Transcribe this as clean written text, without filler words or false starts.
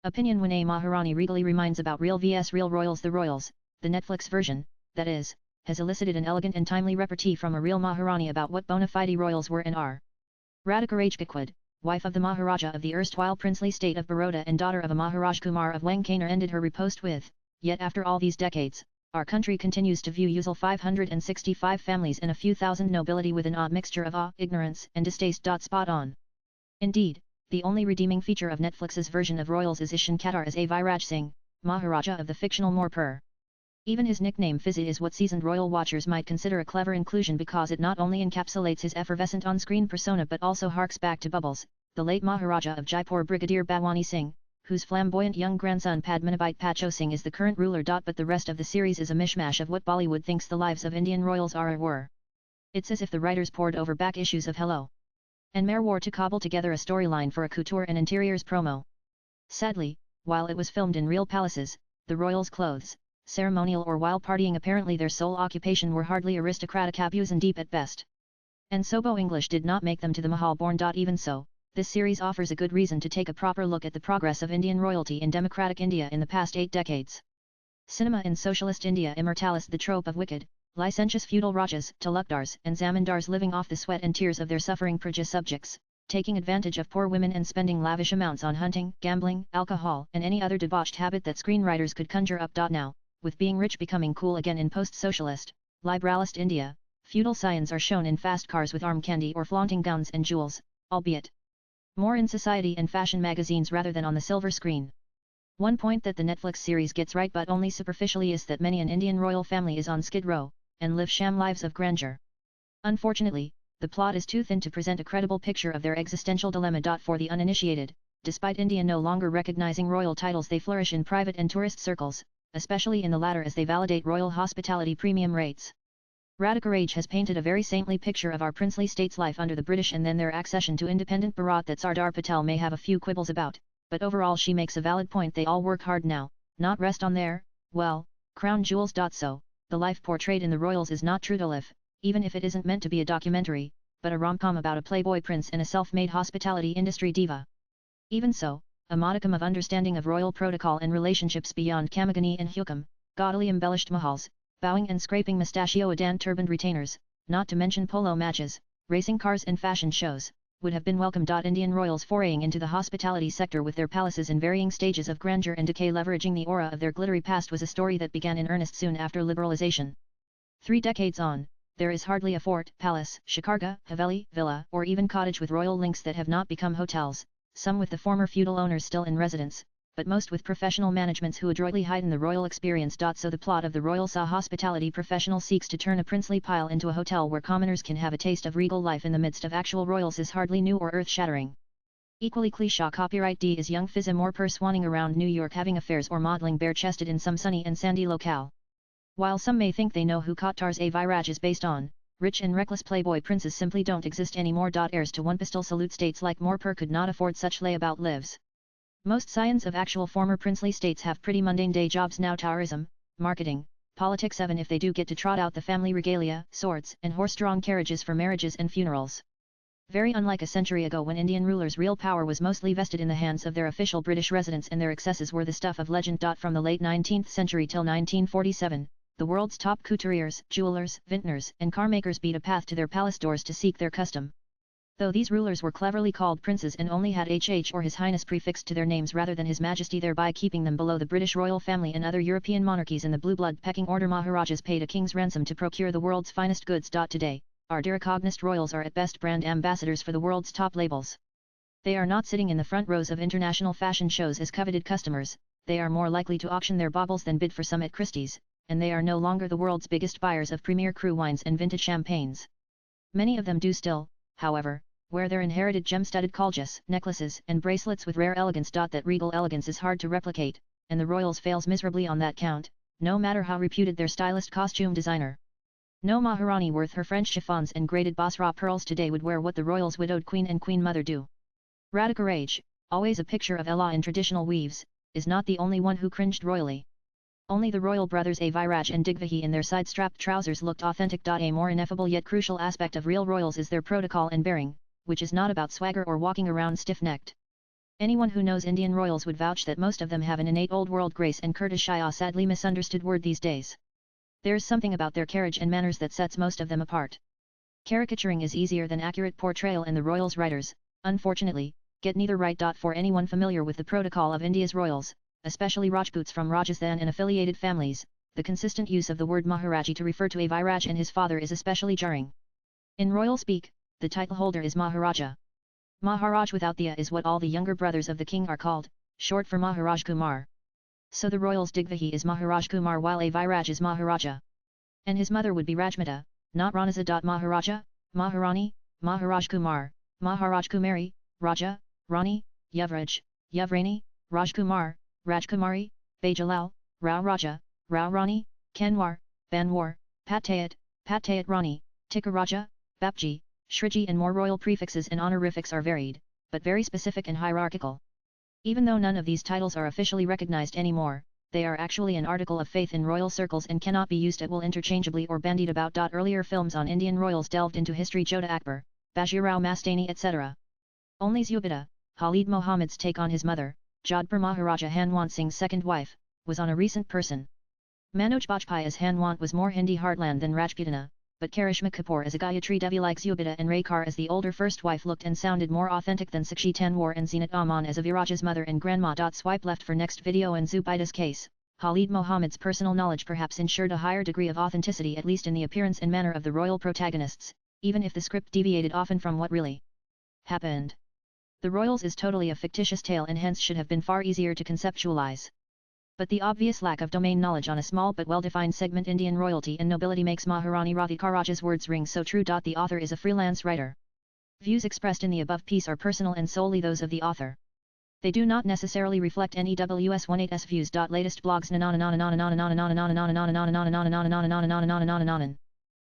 Opinion when a Maharani regally reminds about real vs real royals. The royals, the Netflix version, that is, has elicited an elegant and timely repartee from a real Maharani about what bona fide royals were and are. Radhika Rajgakwad, wife of the Maharaja of the erstwhile princely state of Baroda and daughter of a Maharaj Kumar of Wankaner, ended her repost with, "Yet after all these decades, our country continues to view usual 565 families and a few thousand nobility with an odd mixture of awe, ignorance and distaste." Spot on. Indeed, the only redeeming feature of Netflix's version of royals is Ishan Khattar as A. Viraj Singh, Maharaja of the fictional Morpur. Even his nickname Fizzy is what seasoned royal watchers might consider a clever inclusion, because it not only encapsulates his effervescent on-screen persona but also harks back to Bubbles, the late Maharaja of Jaipur, Brigadier Bhawani Singh, whose flamboyant young grandson Padmanabhai Pacho Singh is the current ruler. But the rest of the series is a mishmash of what Bollywood thinks the lives of Indian royals are or were. It's as if the writers pored over back issues of Hello and Marwar to cobble together a storyline for a couture and interiors promo. Sadly, while it was filmed in real palaces, the royals' clothes, ceremonial or while partying, apparently their sole occupation, were hardly aristocratic abuse and deep at best. And Sobo English did not make them to the mahal born. Even so, this series offers a good reason to take a proper look at the progress of Indian royalty in democratic India in the past 8 decades. Cinema in socialist India immortalized the trope of wicked, licentious feudal rajas, talukdars and zamindars living off the sweat and tears of their suffering praja subjects, taking advantage of poor women and spending lavish amounts on hunting, gambling, alcohol and any other debauched habit that screenwriters could conjure up. Now, with being rich becoming cool again in post-socialist, liberalist India, feudal scions are shown in fast cars with arm candy or flaunting gowns and jewels, albeit more in society and fashion magazines rather than on the silver screen. One point that the Netflix series gets right but only superficially is that many an Indian royal family is on Skid Row, and live sham lives of grandeur. Unfortunately, the plot is too thin to present a credible picture of their existential dilemma. For the uninitiated, despite India no longer recognizing royal titles, they flourish in private and tourist circles, especially in the latter as they validate royal hospitality premium rates. Radhika Raj has painted a very saintly picture of our princely state's life under the British and then their accession to independent Bharat that Sardar Patel may have a few quibbles about, but overall she makes a valid point: they all work hard now, not rest on their, well, crown jewels. So, the life portrayed in the royals is not true to life, even if it isn't meant to be a documentary, but a rom-com about a playboy prince and a self-made hospitality industry diva. Even so, a modicum of understanding of royal protocol and relationships beyond Kamagani and Hukam, gaudily embellished mahals, bowing and scraping mustachio-adant turbaned retainers, not to mention polo matches, racing cars and fashion shows, would have been welcome. Indian royals foraying into the hospitality sector with their palaces in varying stages of grandeur and decay leveraging the aura of their glittery past was a story that began in earnest soon after liberalization. 3 decades on, there is hardly a fort, palace, shikarga, haveli, villa, or even cottage with royal links that have not become hotels, some with the former feudal owners still in residence, but most with professional managements who adroitly heighten the royal experience. So the plot of the Royal Sa hospitality professional seeks to turn a princely pile into a hotel where commoners can have a taste of regal life in the midst of actual royals is hardly new or earth-shattering. Equally cliché copyright D is young Fizza Morpur swanning around New York having affairs or modeling bare-chested in some sunny and sandy locale. While some may think they know who Khattar's A. Viraj is based on, rich and reckless playboy princes simply don't exist anymore. Heirs to one pistol salute states like Morpur could not afford such layabout lives. Most scions of actual former princely states have pretty mundane day jobs now: tourism, marketing, politics, even if they do get to trot out the family regalia, swords and horse-drawn carriages for marriages and funerals. Very unlike a century ago when Indian rulers' real power was mostly vested in the hands of their official British residents and their excesses were the stuff of legend. From the late 19th century till 1947, the world's top couturiers, jewelers, vintners and car makers beat a path to their palace doors to seek their custom. Though these rulers were cleverly called princes and only had HH or His Highness prefixed to their names rather than His Majesty, thereby keeping them below the British royal family and other European monarchies in the blue blood pecking order, Maharajas paid a king's ransom to procure the world's finest goods. Today, our derecognized royals are at best brand ambassadors for the world's top labels. They are not sitting in the front rows of international fashion shows as coveted customers, they are more likely to auction their baubles than bid for some at Christie's, and they are no longer the world's biggest buyers of premier cru wines and vintage champagnes. Many of them do still, however, wear their inherited gem-studded colgers, necklaces and bracelets with rare elegance. That regal elegance is hard to replicate, and the royals fails miserably on that count, no matter how reputed their stylist costume designer. No Maharani worth her French chiffons and graded Basra pearls today would wear what the royals' widowed queen and queen mother do. Radhika Raj, always a picture of Ella in traditional weaves, is not the only one who cringed royally. Only the royal brothers A. Viraj and Digvihi in their side-strapped trousers looked authentic. A more ineffable yet crucial aspect of real royals is their protocol and bearing, which is not about swagger or walking around stiff-necked. Anyone who knows Indian royals would vouch that most of them have an innate old-world grace and courtesy, a sadly misunderstood word these days. There's something about their carriage and manners that sets most of them apart. Caricaturing is easier than accurate portrayal, and the royals' writers, unfortunately, get neither right. For anyone familiar with the protocol of India's royals, especially Rajputs from Rajasthan and affiliated families, the consistent use of the word Maharaji to refer to a Viraj and his father is especially jarring. In royal speak, the title holder is Maharaja. Maharaj without the A is what all the younger brothers of the king are called, short for Maharaj Kumar. So the royal's Digvihi is Maharaj Kumar while a Viraj is Maharaja. And his mother would be Rajmata, not Ranaza. Maharaja, Maharani, Maharaj Kumar, Maharaj Kumari, Raja, Rani, Yuvraj, Yuvrani, Rajkumar, Rajkumari, Bajalal, Rao Raja, Rao Rani, Kanwar, Banwar, Patayat, Patayat Rani, Tikaraja, Bapji, Shriji, and more royal prefixes and honorifics are varied, but very specific and hierarchical. Even though none of these titles are officially recognized anymore, they are actually an article of faith in royal circles and cannot be used at will interchangeably or bandied about. Earlier films on Indian royals delved into history: Jodha Akbar, Bajirao Mastani, etc. Only Zubida, Khalid Muhammad's take on his mother, Jodhpur Maharaja Hanwant Singh's second wife, was on a recent person. Manoj Bajpayee as Hanwant was more Hindi heartland than Rajputana, but Karishma Kapoor as a Gayatri Devi like Zubida and Raykar as the older first wife looked and sounded more authentic than Sakshi Tanwar and Zinat Aman as a Viraj's mother and grandma. Swipe left for next video. In Zubida's case, Khalid Muhammad's personal knowledge perhaps ensured a higher degree of authenticity, at least in the appearance and manner of the royal protagonists, even if the script deviated often from what really happened. The royals is totally a fictitious tale and hence should have been far easier to conceptualize. But the obvious lack of domain knowledge on a small but well-defined segment Indian royalty and nobility makes Maharani Radhikaraja's words ring so true. The author is a freelance writer. Views expressed in the above piece are personal and solely those of the author. They do not necessarily reflect NEWS18's views. Latest blogs.